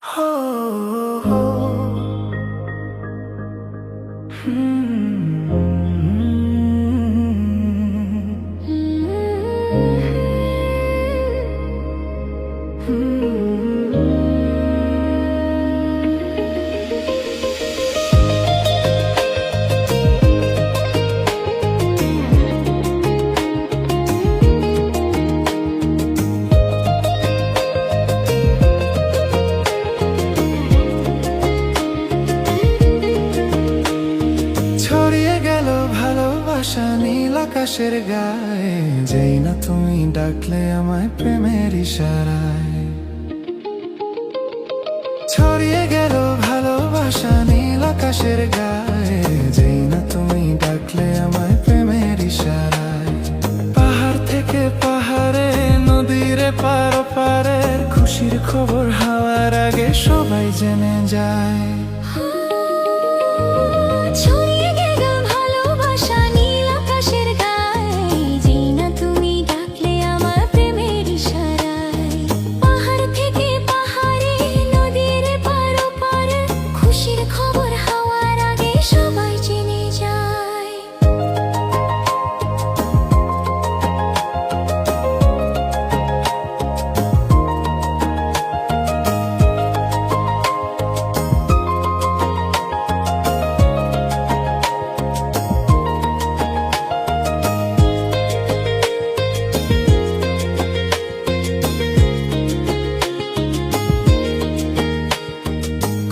हो, हो, ছড়িয়ে গেল ভালোবাসা নীল আকাশের গায়ে, যেই না তুমি ডাকলে আমায় প্রেমের ইশারায়। ছড়িয়ে গেল ভালোবাসা নীল আকাশের গায়ে, যেই না তুমি ডাকলে আমায় প্রেমের ইশারায়। পাহাড় থেকে পাহাড়ে, নদীর পার পারের খুশির খবর হাওয়ার আগে সবাই জেনে যায়। ছড়িয়ে গেল ভালোবাসা নীল আকাশের গায়ে, যেই না তুমি ডাকলে আমার প্রেমের ইশারায়। পাহাড় থেকে পাহাড়ে, নদীর পার পারে খুশির খবর হাওয়ার আগে সবাই জেনে যায়।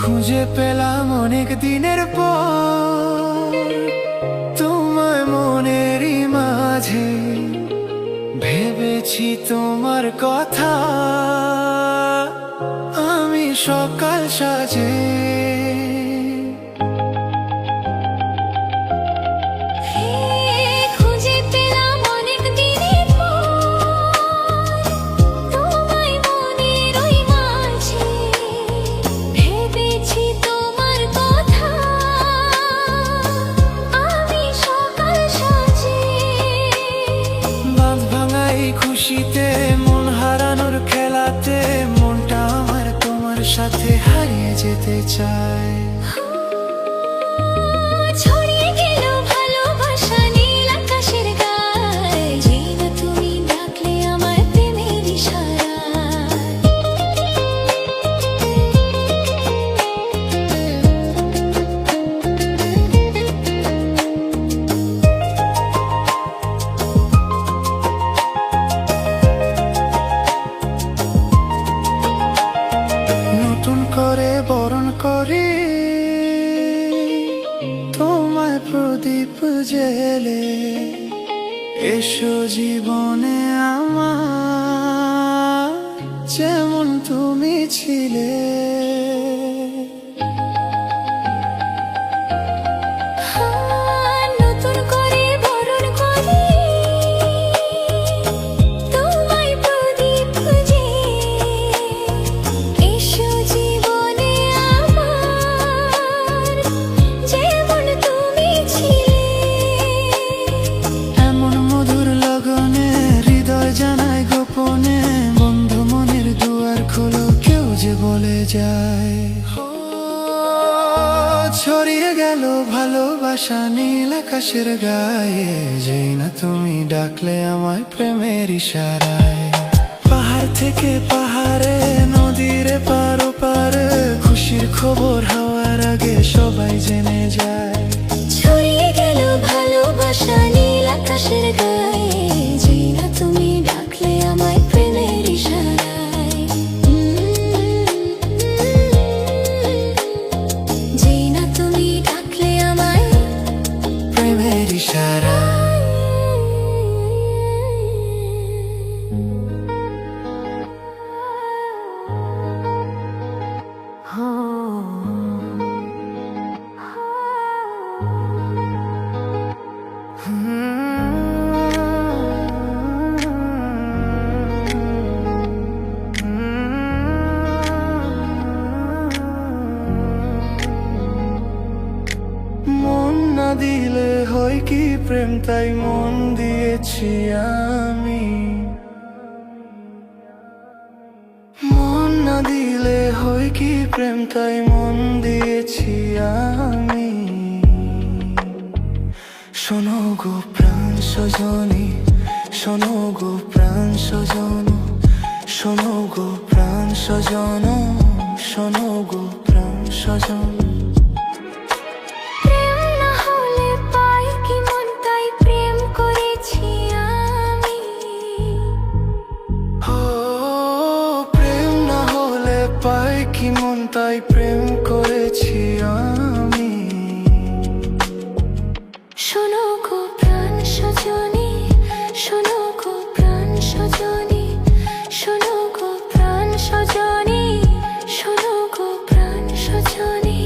খুঁজে পেলাম অনেক দিনের পর তোমায় মনেরই মাঝে, ভেবেছি তোমার কথা আমি সকাল সাজে। খুঁজে পেলাম অনেক দিনের পর তোমায় মনের ওই মাঝে, ভেবেছি তোমার কথা আমি সকাল সাজে। বাঁধ ভাঙা এই খুশিতে, মন হারানোর খেলাতে, মনটা আমার তোমার সাথে হারিয়ে যেতে চায়। ছড়িয়ে গেল ভালোবাসা নীল আকাশের গায়ে, যেই না তুমি ডাকলে আমার প্রেমের ইশারায়। নতুন করে বরণ করি তোমায় প্রদীপ জেলে, এসো জীবনে আমার যেমন তুমি ছিলে। নতুন করে বরণ করি তোমায় প্রদীপ জেলে, এসো জীবনে আমার যেমন তুমি ছিলে। এমন মধুর লগনে হৃদয় জানায় গোপনে, বন্ধু মনের দুয়ার খোলো, কেউ যে বলে যায়। ছড়িয়ে গেল ভালোবাসা নীল আকাশের গায়ে, যেই না তুমি ডাকলে আমায় প্রেমের ইশারায়। পাহাড় থেকে পাহাড়ে, নদীর পার পারে খুশির খবর হাওয়ার আগে সবাই জেনে যায়। ছড়িয়ে গেল ভালোবাসা নীল আকাশের গায়ে, যেই না তুমি ডাকলে আমায় প্রেমের ইশারায়। যেই না তুমি ডাকলে আমায় প্রেমের ইশারায়। মন না দিলে হয় কি প্রেম, তাই মন দিয়েছি আমি। মন না দিলে হয় হয় কি প্রেম তাই মন দিয়েছি আমি। শোনো গো প্রাণ সজনী, শোনো গো প্রাণ সজন, শোনো গো প্রাণ সজন, শোনো গো প্রাণ সজন। প্রেম না হলে পাই কি মন তাই প্রেম করেছি আমি। ও প্রেম না হলে পাই কি মন তাই প্রেম করেছি আমি। শোনো গো প্রাণ সজনী, শোনো গো প্রাণ সজনী, শোনো গো প্রাণ সজনী, শোনো গো প্রাণ সজনী।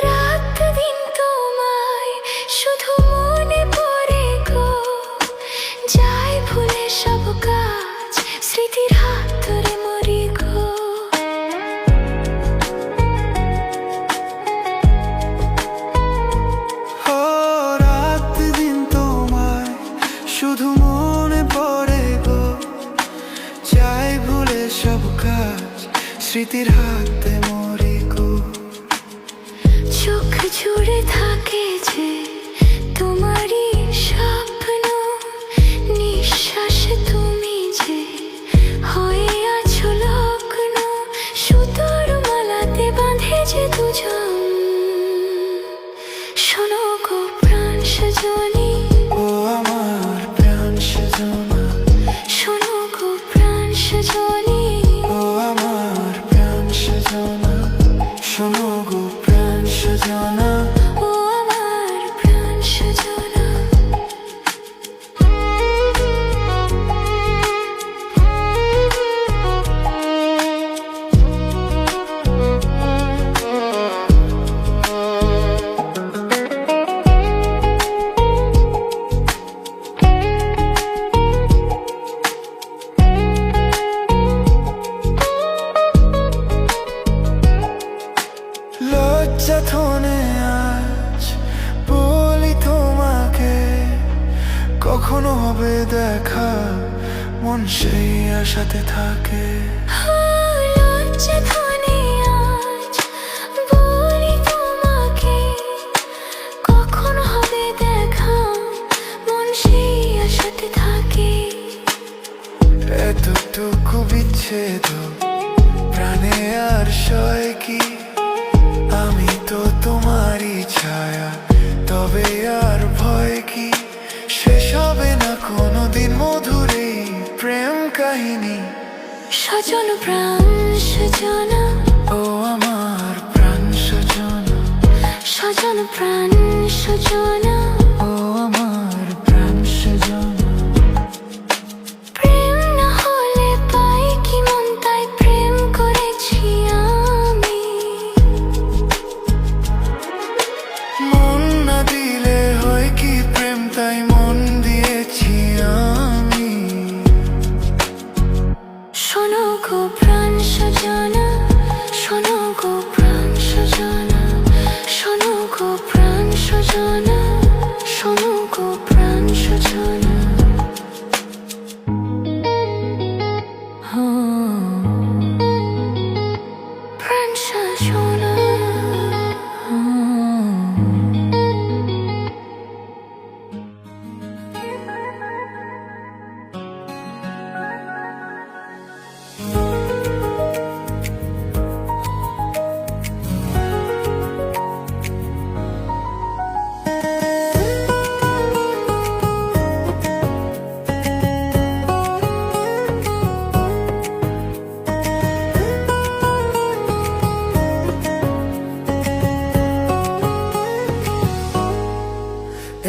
রাত দিন তোমায় শুধু মনে পড়ে গো, যাই ভুলে সব কাজ স্মৃতির হাত ধরে মরি গো। ও রাত দিন তোমায় শুধু মনে পড়ে গো, চাই ভুলে সব কাজ স্মৃতির হাতে মরি গো। চোখ জুড়ে থাকে যে তোমারই স্বপ্ন, নিঃশ্বাসে তুমি যে হয়ে আছো লগ্ন, সুতোর মালাতে বাঁধে যে দুজন। শোনো গো প্রাণ সজনী, ও আমার প্রাণ সজনা, শোনো গো প্রাণ সজনী, ও আমার প্রাণ সজনা, শোনো গো প্রাণ সজনা। ও আমার প্রাণ সজনা। লজ্জা থনে আজ বলি তোমাকে, কখনো হবে দেখা মন সেই আশাতে থাকে। লজ্জা ধনে আজ বলি তোমাকে, কখন হবে দেখা মন সেই আশাতে থাকে। এতটুকু বিচ্ছেদ প্রাণে আর সয় কি, আমি তো তোমারই ছায়া, তবে আর ভয় কি, শেষ হবে না কোনোদিন মধুর এই প্রেম কাহিনী। সজন প্রাণ সজনা, ও আমার প্রাণ সজনা, সজন প্রাণ সজনা। ও আমার প্রাণ সজনা। প্রেম না হলে পাই কি মন তাই প্রেম করেছি আমি। মন না দিলে হয় কি প্রেম তাই মন দিয়েছি আমি। শোনো গো প্রাণ সজনা, শোনো গো প্রাণ সজনা, শোনো গো প্রাণ সজনা, শোনো গো প্রাণ সজনা। প্রাণ সজনা।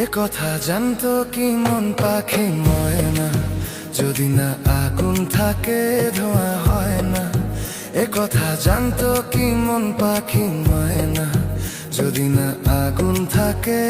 এ কথা জানতো কি মন পাখি ময়না, যদি না আগুন থাকে ধোঁয়া হয় না। এ কথা জানতো কি মন পাখি ময়না, যদি না আগুন থাকে